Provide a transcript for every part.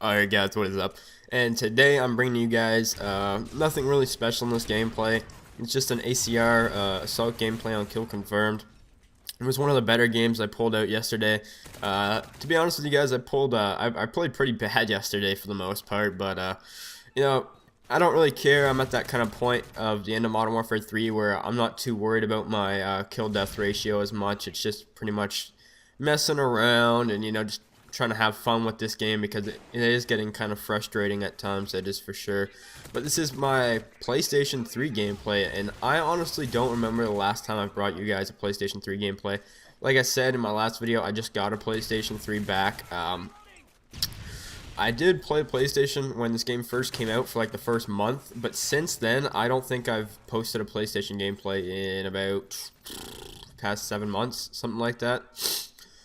Alright guys, what is up? And today I'm bringing you guys nothing really special in this gameplay. It's just an ACR Assault gameplay on Kill Confirmed. It was one of the better games I pulled out yesterday. To be honest with you guys, I played pretty bad yesterday for the most part, but you know, I don't really care. I'm at that kind of point of the end of Modern Warfare 3 where I'm not too worried about my kill-death ratio as much. It's just pretty much messing around and, you know, just trying to have fun with this game because it is getting kind of frustrating at times, that is for sure. But this is my PlayStation 3 gameplay, and I honestly don't remember the last time I brought you guys a PlayStation 3 gameplay. Like I said in my last video, I just got a PlayStation 3 back. I did play PlayStation when this game first came out for like the first month, but since then I don't think I've posted a PlayStation gameplay in about past 7 months, something like that.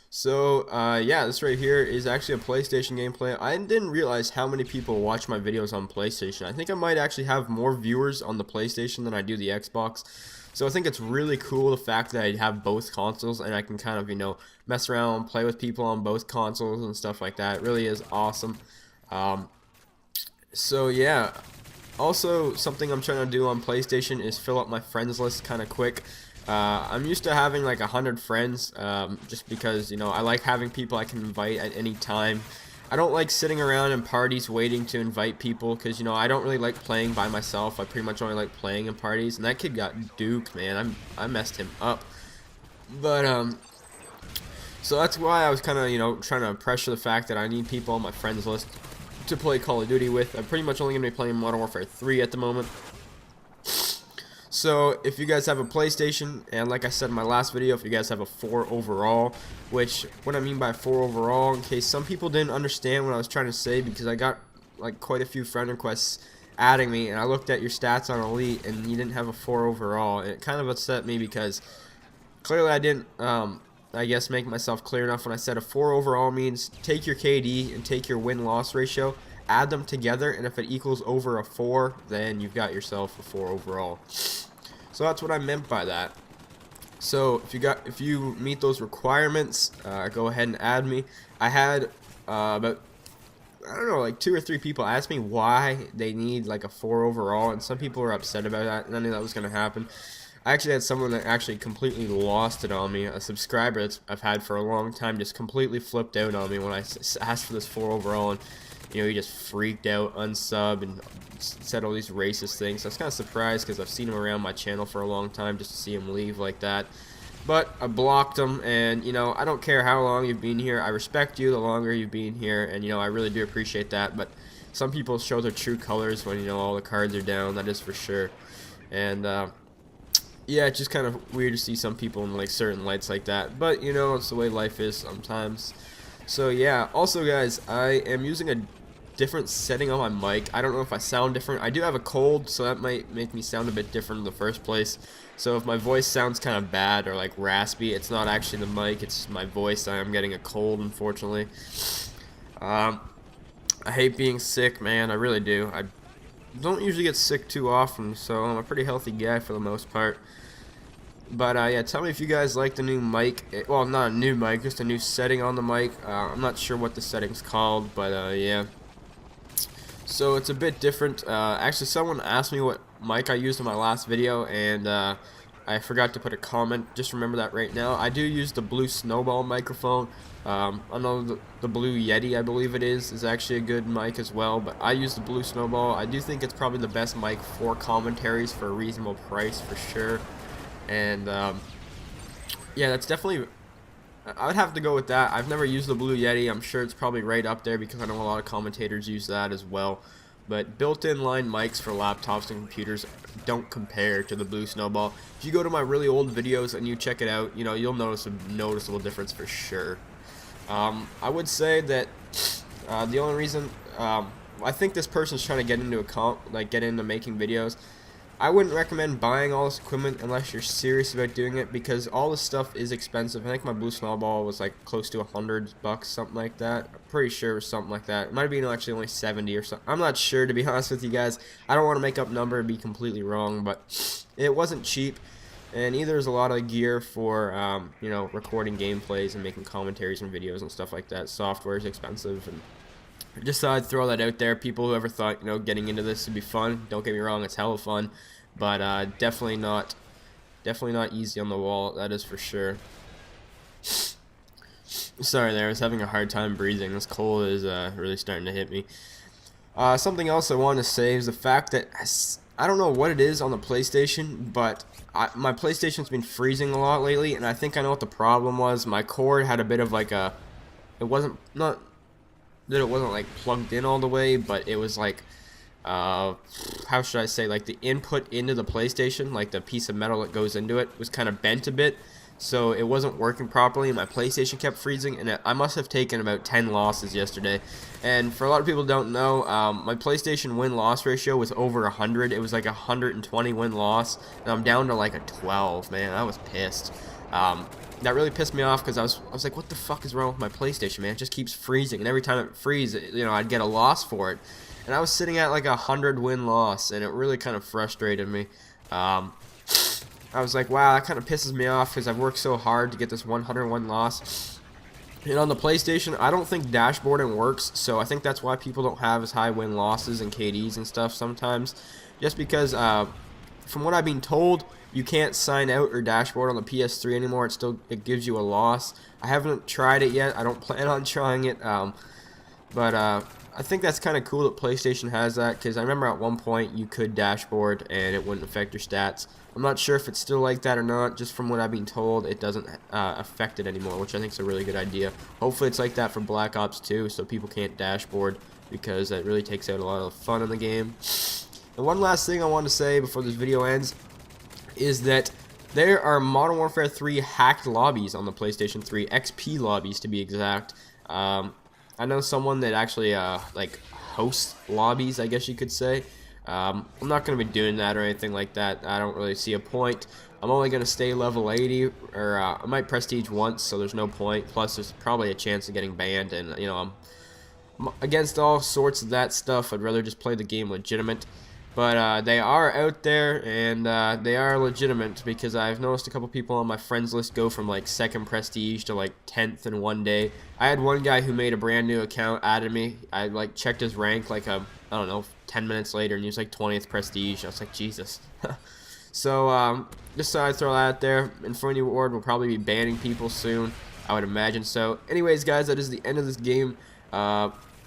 So yeah, this right here is actually a PlayStation gameplay. I didn't realize how many people watch my videos on PlayStation. I think I might actually have more viewers on the PlayStation than I do the Xbox. So I think it's really cool the fact that I have both consoles and I can kind of, you know, mess around and play with people on both consoles and stuff like that. It really is awesome. So yeah, also something I'm trying to do on PlayStation is fill up my friends list kind of quick. I'm used to having like 100 friends, just because, you know, I like having people I can invite at any time. I don't like sitting around in parties waiting to invite people because, you know, I don't really like playing by myself. I pretty much only like playing in parties, and that kid got duped, man. I messed him up. But so that's why I was kind of, you know, trying to pressure the fact that I need people on my friends list to play Call of Duty with. I'm pretty much only going to be playing Modern Warfare 3 at the moment. So if you guys have a PlayStation, and like I said in my last video, if you guys have a 4 overall, which what I mean by 4 overall, in case some people didn't understand what I was trying to say, because I got like quite a few friend requests adding me, and I looked at your stats on Elite and you didn't have a 4 overall, and it kind of upset me because clearly I didn't I guess make myself clear enough when I said a 4 overall means take your KD and take your win-loss ratio, add them together, and if it equals over a 4, then you've got yourself a 4 overall. So that's what I meant by that. So if you meet those requirements, go ahead and add me. I had about, I don't know, like 2 or 3 people ask me why they need like a 4 overall, and some people were upset about that, and I knew that was going to happen. I actually had someone that actually completely lost it on me. A subscriber that I've had for a long time just completely flipped out on me when I asked for this 4 overall, and you know, he just freaked out, unsubbed, and said all these racist things. So I was kind of surprised because I've seen him around my channel for a long time just to see him leave like that. But I blocked him, and, you know, I don't care how long you've been here. I respect you the longer you've been here, and, you know, I really do appreciate that. But some people show their true colors when, you know, all the cards are down, that is for sure. And, yeah, it's just kind of weird to see some people in, like, certain lights like that. But, you know, it's the way life is sometimes. So yeah, also guys, I am using a different setting on my mic. I don't know if I sound different. I do have a cold, so that might make me sound a bit different in the first place. So if my voice sounds kind of bad or like raspy, it's not actually the mic, it's my voice. I am getting a cold, unfortunately. I hate being sick, man, I really do. I don't usually get sick too often, so I'm a pretty healthy guy for the most part. But yeah, tell me if you guys like the new mic. Well, not a new mic, just a new setting on the mic. I'm not sure what the setting's called, but yeah. So it's a bit different. Actually, someone asked me what mic I used in my last video, and I forgot to put a comment. Just remember that right now. I do use the Blue Snowball microphone. I know the Blue Yeti, I believe it is actually a good mic as well, but I use the Blue Snowball. I do think it's probably the best mic for commentaries for a reasonable price for sure. And yeah, that's definitely, I would have to go with that. I've never used the Blue Yeti. I'm sure it's probably right up there because I know a lot of commentators use that as well. But built-in line mics for laptops and computers don't compare to the Blue Snowball. If you go to my really old videos and you check it out, you know, you'll notice a noticeable difference for sure. I would say that the only reason I think this person's trying to get into making videos. I wouldn't recommend buying all this equipment unless you're serious about doing it, because all this stuff is expensive. I think my Blue Snowball was like close to $100, something like that. I'm pretty sure it was something like that. It might have been actually only 70 or something. I'm not sure, to be honest with you guys. I don't want to make up a number and be completely wrong, but it wasn't cheap. And either is a lot of gear for you know, recording gameplays and making commentaries and videos and stuff like that. Software is expensive, and Just thought I'd throw that out there. People who ever thought, you know, getting into this would be fun, don't get me wrong, it's hella fun, but definitely not easy on the wall, that is for sure. Sorry there, I was having a hard time breathing. This cold is really starting to hit me. Something else I wanted to say is the fact that I don't know what it is on the PlayStation, but my PlayStation's been freezing a lot lately, and I think I know what the problem was. My cord had a bit of like a, it wasn't like plugged in all the way, but it was like, how should I say, like the input into the PlayStation, like the piece of metal that goes into it, was kind of bent a bit. So it wasn't working properly, and my PlayStation kept freezing, and I must have taken about 10 losses yesterday. And for a lot of people who don't know, my PlayStation win-loss ratio was over 100. It was like 120 win-loss, and I'm down to like a 12, man. I was pissed. That really pissed me off because I was like, what the fuck is wrong with my PlayStation, man? It just keeps freezing, and every time it freezes, you know, I'd get a loss for it. And I was sitting at like a 100 win-loss, and it really kind of frustrated me. I was like, wow, that kind of pisses me off because I've worked so hard to get this 101 loss. And on the PlayStation, I don't think dashboarding works, so I think that's why people don't have as high win-losses and KDs and stuff sometimes. Just because, from what I've been told, you can't sign out or dashboard on the PS3 anymore. It gives you a loss. I haven't tried it yet. I don't plan on trying it. But I think that's kind of cool that PlayStation has that, because I remember at one point you could dashboard and it wouldn't affect your stats. I'm not sure if it's still like that or not. Just from what I've been told, it doesn't affect it anymore, which I think is a really good idea. Hopefully it's like that for Black Ops 2, so people can't dashboard, because that really takes out a lot of the fun in the game. And one last thing I want to say before this video ends is that there are Modern Warfare 3 hacked lobbies on the PlayStation 3, XP lobbies to be exact. I know someone that actually like hosts lobbies, I guess you could say. I'm not going to be doing that or anything like that. I don't really see a point. I'm only going to stay level 80, or I might prestige once, so there's no point. Plus, there's probably a chance of getting banned, and you know, I'm against all sorts of that stuff. I'd rather just play the game legitimate. But they are out there, and they are legitimate, because I've noticed a couple people on my friends list go from like 2nd prestige to like 10th in one day. I had one guy who made a brand new account, added me. I like checked his rank like I don't know, 10 minutes later, and he was like 20th prestige. I was like, Jesus. So just thought I'd throw that out there. Infinity Ward will probably be banning people soon, I would imagine. So anyways, guys, that is the end of this game.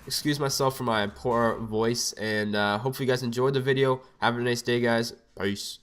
Excuse myself for my poor voice, and hopefully you guys enjoyed the video. Have a nice day, guys. Peace.